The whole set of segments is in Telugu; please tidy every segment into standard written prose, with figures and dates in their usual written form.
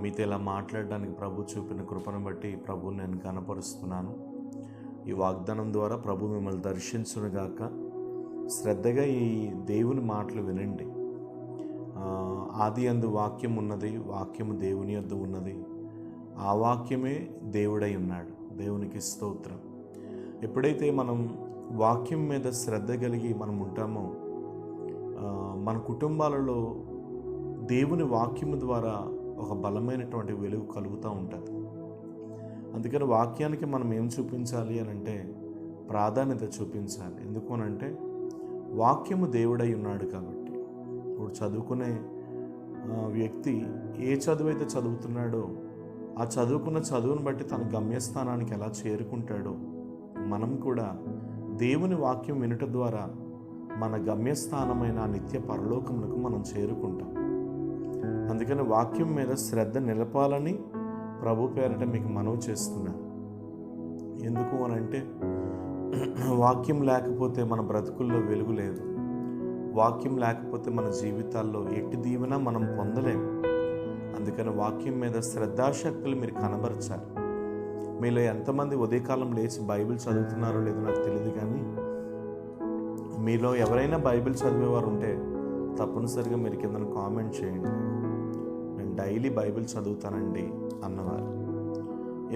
మీతో ఇలా మాట్లాడడానికి ప్రభు చూపిన కృపను బట్టి ప్రభువుని నేను కనపరుస్తున్నాను. ఈ వాగ్దానం ద్వారా ప్రభు మిమ్మల్ని దర్శించునుగాక. శ్రద్ధగా ఈ దేవుని మాటలు వినండి. ఆది యందు వాక్యం ఉన్నది, వాక్యము దేవుని యొద్ద ఉన్నది, ఆ వాక్యమే దేవుడై ఉన్నాడు. దేవునికి స్తోత్రం. ఎప్పుడైతే మనం వాక్యం మీద శ్రద్ధ కలిగి మనం ఉంటామో మన కుటుంబాలలో దేవుని వాక్యము ద్వారా ఒక బలమైనటువంటి వెలుగు కలుగుతూ ఉంటుంది. అందుకని వాక్యానికి మనం ఏం చూపించాలి అని అంటే ప్రాధాన్యత చూపించాలి. ఎందుకు అనంటే వాక్యము దేవుడై ఉన్నాడు కాబట్టి. ఇప్పుడు చదువుకునే వ్యక్తి ఏ చదువు అయితే చదువుతున్నాడో ఆ చదువుకున్న చదువును బట్టి తన గమ్యస్థానానికి ఎలా చేరుకుంటాడో మనం కూడా దేవుని వాక్యం వినుట ద్వారా మన గమ్యస్థానమైన నిత్య పరలోకమునకు మనం చేరుకుంటాం. అందుకని వాక్యం మీద శ్రద్ధ నిలపాలని ప్రభు పేరట మీకు మనవి చేస్తున్నాను. ఎందుకు అనంటే వాక్యం లేకపోతే మన బ్రతుకుల్లో వెలుగు లేదు. వాక్యం లేకపోతే మన జీవితాల్లో ఎట్టి దీవెన మనం పొందలేము. అందుకని వాక్యం మీద శ్రద్ధాశక్తులు మీరు కనబరచాలి. మీలో ఎంతమంది ఉదయకాలం లేచి బైబిల్ చదువుతున్నారో లేదో నాకు తెలియదు, కానీ మీలో ఎవరైనా బైబిల్ చదివేవారు ఉంటే తప్పనిసరిగా మీరు కింద కామెంట్ చేయండి, నేను డైలీ బైబిల్ చదువుతానండి అన్నవారు.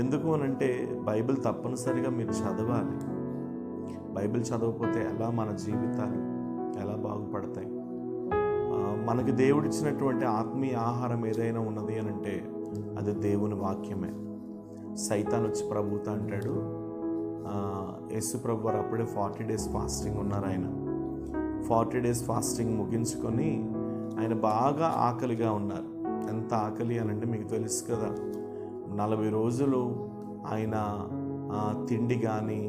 ఎందుకు అనంటే బైబిల్ తప్పనిసరిగా మీరు చదవాలి. బైబిల్ చదవకపోతే ఎలా మన జీవితాలు ఎలా బాగుపడతాయి? మనకి దేవుడిచ్చినటువంటి ఆత్మీయ ఆహారం ఏదైనా ఉన్నది అని అంటే అది దేవుని వాక్యమే. సైతాన్ వచ్చి ప్రభుతో అంటాడు, యేసు ప్రభు వారు అప్పుడే 40 days ఫాస్టింగ్ ఉన్నారు. ఆయన 40 days ఫాస్టింగ్ ముగించుకొని ఆయన బాగా ఆకలిగా ఉన్నారు. ఎంత ఆకలి అని అంటే మీకు తెలుసు కదా, 40 రోజులు ఆయన తిండి కానీ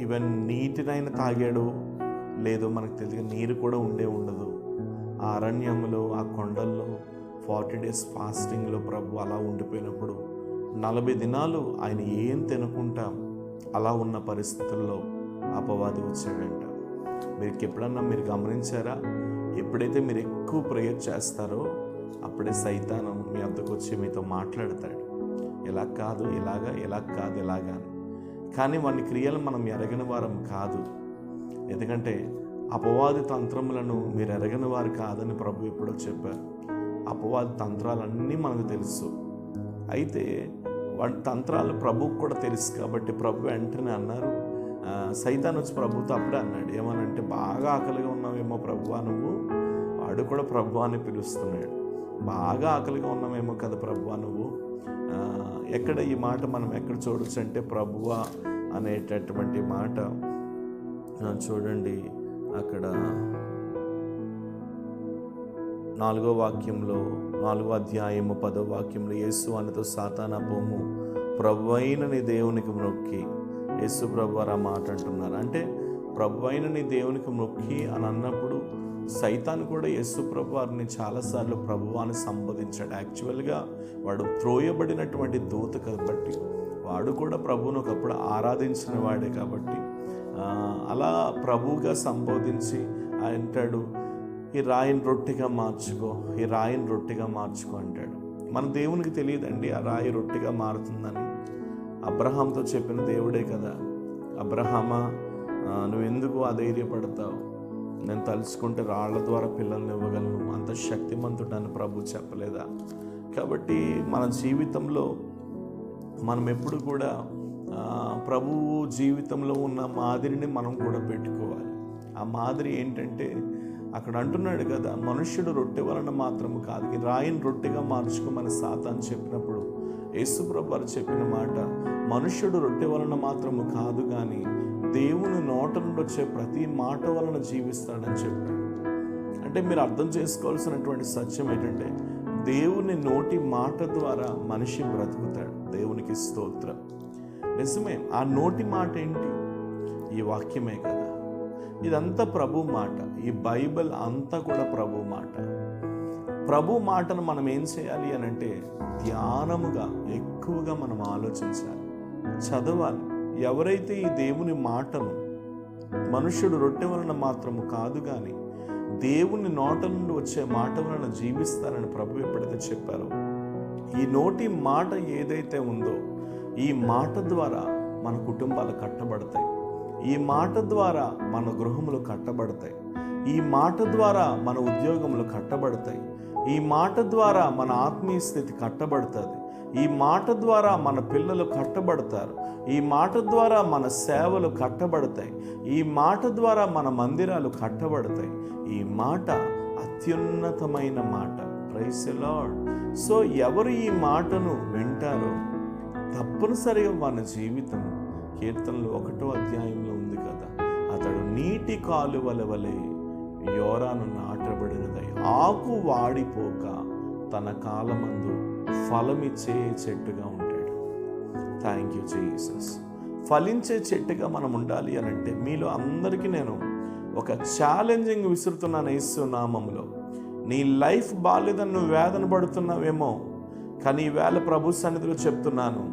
ఈవెన్ నీటినైనా తాగాడు లేదో మనకు తెలియదు, నీరు కూడా ఉండదు. ఆ అరణ్యంలో ఆ కొండల్లో 40 days ఫాస్టింగ్లో ప్రభు అలా ఉండిపోయినప్పుడు 40 దినాలు ఆయన ఏం తినకుండా అలా ఉన్న పరిస్థితుల్లో అపవాది వచ్చాడంట. మీరు ఎప్పుడన్నా మీరు గమనించారా? ఎప్పుడైతే మీరు ఎక్కువ ప్రేయర్ చేస్తారో అప్పుడే సైతాను మీ వద్దకు వచ్చి మీతో మాట్లాడతాడు. ఎలా కాదు ఇలాగా, ఎలా కాదు ఇలాగా అని. కానీ వాని క్రియలు మనం ఎరగని వారం కాదు. ఎందుకంటే అపవాది తంత్రములను మీరు ఎరగని వారు కాదని ప్రభు ఎప్పుడో చెప్పారు. అపవాది తంత్రాలన్నీ మనకు తెలుసు. అయితే వాటి తంత్రాలు ప్రభుకు కూడా తెలుసు కాబట్టి ప్రభు వెంటనే అన్నారు, సైతాన్ వచ్చి ప్రభుతో అప్పుడే అన్నాడు, ఏమనంటే బాగా ఆకలిగా ఉన్నావేమో ప్రభువా నువ్వు. వాడు కూడా ప్రభు అని పిలుస్తున్నాడు. బాగా ఆకలిగా ఉన్నావేమో కదా ప్రభువా నువ్వు. ఎక్కడ ఈ మాట మనం ఎక్కడ చూడొచ్చు అంటే ప్రభువా అనేటటువంటి మాట చూడండి, అక్కడ 4వ వాక్యంలో 4వ అధ్యాయము 10వ వాక్యంలో యేసు అనతో సాతానా పోము, ప్రభువైన నీ దేవునికి మొక్కి. యేసు ప్రభు వారు ఆ మాట అంటున్నారు. అంటే ప్రభువైన నీ దేవునికి మొక్కి అని అన్నప్పుడు సైతాన్ కూడా యేసు ప్రభు వారిని చాలాసార్లు ప్రభువాన్ని సంబోధించాడు. యాక్చువల్గా వాడు త్రోయబడినటువంటి దూత కాబట్టి వాడు కూడా ప్రభువును ఒకప్పుడు ఆరాధించిన వాడే కాబట్టి అలా ప్రభువుగా సంబోధించి అంటాడు, ఈ రాయిని రొట్టెగా మార్చుకో, ఈ రాయిని రొట్టెగా మార్చుకో అంటాడు. మన దేవునికి తెలియదండి ఆ రాయి రొట్టెగా మారుతుందని. అబ్రహాంతో చెప్పిన దేవుడే కదా, అబ్రహామా నువ్వెందుకు అధైర్యపడతావు, నేను తలుచుకుంటే రాళ్ల ద్వారా పిల్లల్ని ఇవ్వగలను, అంత శక్తిమంతుడని ప్రభు చెప్పలేదా? కాబట్టి మన జీవితంలో మనం ఎప్పుడు కూడా ప్రభువు జీవితంలో ఉన్న మాదిరిని మనం కూడా పెట్టుకోవాలి. ఆ మాదిరి ఏంటంటే అక్కడ అంటున్నాడు కదా, మనుష్యుడు రొట్టె వలన మాత్రము కాదు, ఈ రాయిని రొట్టెగా మార్చుకోమని సాతాను చెప్పినప్పుడు యేసు ప్రభు వారు చెప్పిన మాట, మనుష్యుడు రొట్టె వలన మాత్రము కాదు కానీ దేవుని నోట నుండి వచ్చే ప్రతి మాట వలన జీవిస్తాడని చెప్పాడు. అంటే మీరు అర్థం చేసుకోవాల్సినటువంటి సత్యం ఏంటంటే దేవుని నోటి మాట ద్వారా మనిషి బ్రతుకుతాడు. దేవునికి స్తోత్రం. నిజమే, ఆ నోటి మాట ఏంటి? ఈ వాక్యమే కదా. ఇదంతా ప్రభు మాట. ఈ బైబిల్ అంతా కూడా ప్రభు మాట. ప్రభు మాటను మనం ఏం చేయాలి అని అంటే ధ్యానముగా ఎక్కువగా మనం ఆలోచించాలి, చదవాలి. ఎవరైతే ఈ దేవుని మాటను మనుష్యుడు రొట్టె వలన మాత్రము కాదు కానీ దేవుని నోట నుండి వచ్చే మాట వలన జీవిస్తారని ప్రభు ఎప్పుడైతే చెప్పారో ఈ నోటి మాట ఏదైతే ఉందో ఈ మాట ద్వారా మన కుటుంబాలు కట్టబడతాయి. ఈ మాట ద్వారా మన గృహములు కట్టబడతాయి. ఈ మాట ద్వారా మన ఉద్యోగములు కట్టబడతాయి. ఈ మాట ద్వారా మన ఆత్మీయ స్థితి కట్టబడుతుంది. ఈ మాట ద్వారా మన పిల్లలు కట్టబడతారు. ఈ మాట ద్వారా మన సేవలు కట్టబడతాయి. ఈ మాట ద్వారా మన మందిరాలు కట్టబడతాయి. ఈ మాట అత్యున్నతమైన మాట. Praise the lord. సో ఎవరు ఈ మాటను వింటారో తప్పనిసరిగా మన జీవితం కీర్తనలు 1వ అధ్యాయంలో ఉంది కదా, అతడు నీటి కాలువల వలె యోరాను నాటబడినదై ఆకు వాడిపోక తన కాలమందు ఫలమిచ్చే చెట్టుగా ఉంటాడు. Thank you Jesus. ఫలించే చెట్టుగా మనం ఉండాలి అని అంటే మీలో అందరికీ నేను ఒక ఛాలెంజింగ్ విసురుతున్నాను యేసు నామములో. నీ లైఫ్ బాలేదని నువ్వు వేదన పడుతున్నావేమో, కానీ ఈవేళ ప్రభు సన్నిధిలో చెప్తున్నాను,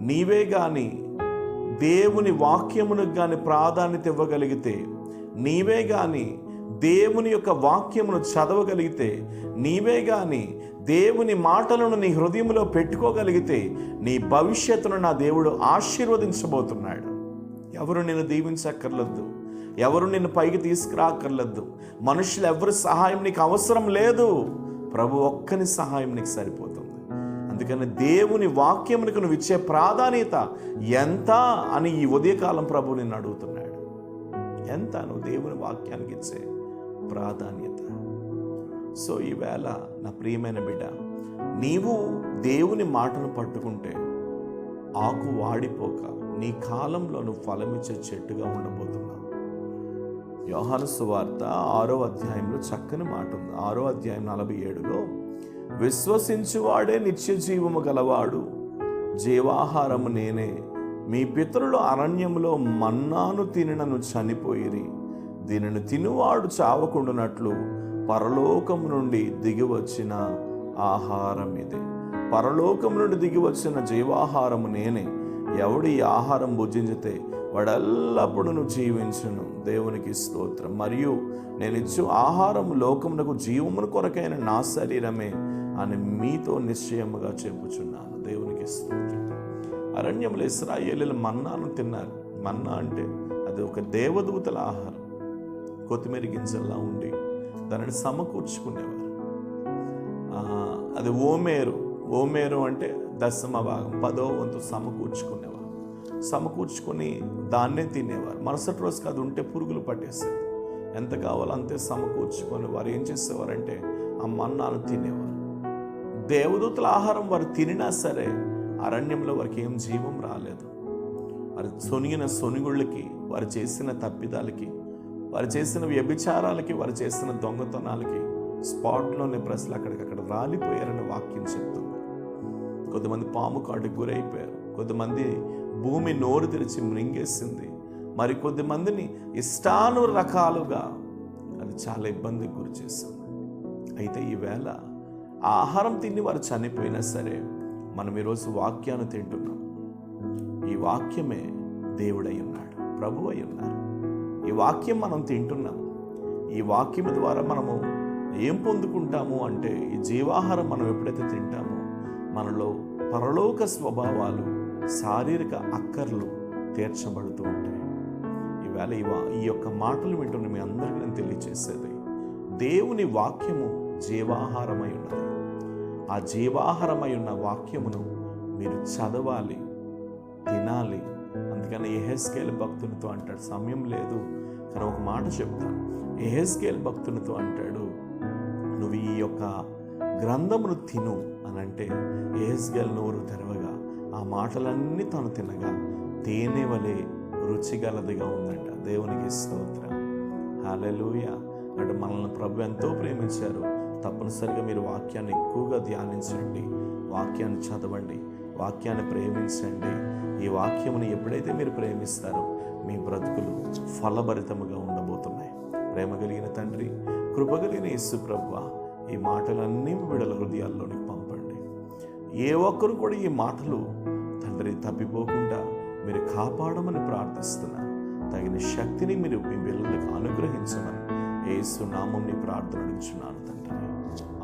నీవే కానీ దేవుని వాక్యమునకు కానీ ప్రాధాన్యత ఇవ్వగలిగితే, నీవే కానీ దేవుని యొక్క వాక్యమును చదవగలిగితే, నీవే కానీ దేవుని మాటలను నీ హృదయంలో పెట్టుకోగలిగితే నీ భవిష్యత్తును నా దేవుడు ఆశీర్వదించబోతున్నాడు. ఎవరు నిన్ను దీవించక్కర్లేదు, ఎవరు నిన్ను పైకి తీసుకురాక్కర్లేదు, మనుషులు ఎవరి సహాయం నీకు అవసరం లేదు. ప్రభు ఒక్కని సహాయం నీకు సరిపోతుంది. అందుకని దేవుని వాక్యమునకు నువ్వు ఇచ్చే ప్రాధాన్యత ఎంత అని ఈ ఉదయకాలం ప్రభు నిన్ను అడుగుతున్నాడు. ఎంత నువ్వు దేవుని వాక్యానికి ఇచ్చే ప్రాధాన్యత. సో ఈవేళ నా ప్రియమైన బిడ్డ, నీవు దేవుని మాటను పట్టుకుంటే ఆకు వాడిపోక నీ కాలంలో నువ్వు ఫలమిచ్చే చెట్టుగా ఉండబోతున్నావు. యోహాను సువార్త 6వ అధ్యాయంలో చక్కని మాట ఉంది. 6వ అధ్యాయం 47లో, విశ్వసించువాడే నిత్య జీవము గలవాడు, జీవాహారము నేనే. మీ పితరులు అరణ్యములో మన్నాను తినను చనిపోయిరి, దీనిని తినువాడు చావకుండునట్లు పరలోకము నుండి దిగివచ్చిన ఆహారం ఇదే. పరలోకము నుండి దిగివచ్చిన జీవాహారము నేనే. ఎవడు ఈ ఆహారం భుజించితే వాడెల్లప్పుడూ జీవించును. దేవునికి స్తోత్రం. మరియు నేను ఇచ్చు ఆహారం లోకమునకు జీవమును కొరకైన నా శరీరమే అని మీతో నిశ్చయముగా చెప్పుచున్నాను. దేవునికి స్తోత్రం. అరణ్యంలో ఇశ్రాయేలీయులు మన్నాను తిన్నారు. మన్నా అంటే అది ఒక దేవదూతల ఆహారం. కొత్తిమీర గింజల్లా ఉండి దానిని సమకూర్చుకునేవారు. అది ఓమేరు అంటే 10వ భాగం, 10వ వంతు సమకూర్చుకునేవారు. సమకూర్చుకొని దాన్నే తినేవారు. మరుసటి రోజుకి అది ఉంటే పురుగులు పట్టేసేది. ఎంత కావాలో అంతే సమకూర్చుకొని వారు ఏం చేసేవారంటే ఆ మన్నాను తినేవారు. దేవదూతల ఆహారం వారు తినినా సరే అరణ్యంలో వారికి ఏం జీవం రాలేదు. వారు సొనిగిన సొనిగుళ్ళకి, వారు చేసిన తప్పిదాలకి, వారు చేసిన వ్యభిచారాలకి, వారు చేసిన దొంగతనాలకి స్పాట్లోనే ప్రజలు అక్కడికక్కడ రాలిపోయారని వాక్యం చెప్తుంది. కొంతమంది పాము కాటుకు గురైపోయారు. కొంతమంది భూమి నోరు తెరిచి మృంగేసింది. మరి కొద్దిమందిని ఇష్టానురకాలుగా అది చాలా ఇబ్బందికి గురి చేసింది. అయితే ఈవేళ ఆ ఆహారం తిని వారు చనిపోయినా సరే మనం ఈరోజు వాక్యాన్ని తింటున్నాం. ఈ వాక్యమే దేవుడై ఉన్నాడు, ప్రభు అయి ఉన్నారు. ఈ వాక్యం మనం తింటున్నాం. ఈ వాక్యం ద్వారా మనము ఏం పొందుకుంటాము అంటే, ఈ జీవాహారం మనం ఎప్పుడైతే తింటామో మనలో పరలోక స్వభావాలు, శారీరక అక్కర్లు తీర్చబడుతూ ఉంటాయి. ఈవేళ ఈ యొక్క మాటలు వింటున్న మీ అందరికీ నేను తెలియచేసేది, దేవుని వాక్యము జీవాహారమై ఉన్నది. ఆ జీవాహారమై ఉన్న వాక్యమును మీరు చదవాలి, తినాలి. అందుకని యెహెజ్కేలు భక్తునితో అంటాడు, సమయం లేదు కానీ ఒక మాట చెప్తాను. యెహెజ్కేలు భక్తునితో అంటాడు, నువ్వు ఈ యొక్క గ్రంథమును తిను అని అంటే, యెహెజ్కేలు నోరు తెరవగా ఆ మాటలన్నీ తను తినగా తేనె వలె రుచిగలదిగా ఉందంట. దేవునికి స్తోత్రం. హల్లెలూయా. అంటే మనల్ని ప్రభు ఎంతో ప్రేమించారు. తప్పనిసరిగా మీరు వాక్యాన్ని ఎక్కువగా ధ్యానించండి, వాక్యాన్ని చదవండి, వాక్యాన్ని ప్రేమించండి. ఈ వాక్యమును ఎప్పుడైతే మీరు ప్రేమిస్తారో మీ బ్రతుకులు ఫలభరితముగా ఉండబోతున్నాయి. ప్రేమ కలిగిన తండ్రి, కృపగలిగిన యేసు ప్రభువా, ఈ మాటలన్నీ బిడ్డల హృదయాల్లోనికి పంపండి. ఏ ఒక్కరు కూడా ఈ మాటలు తండ్రి తప్పిపోకుండా మీరు కాపాడమని ప్రార్థిస్తున్నా. తగిన శక్తిని మీరు మీ బిడ్డలకు అనుగ్రహించమని యేసు నామమున ప్రార్థన అడుగుచున్నాను తండ్రి.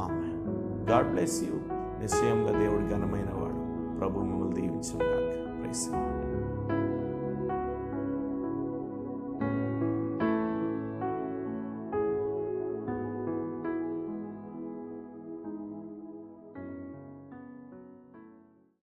ఆమేన్. God bless you. నిశ్చయంగా దేవుడు ఘనమైన వాడు. ప్రభు మిమ్మల్ని దీవించును గాక. Praise the lord.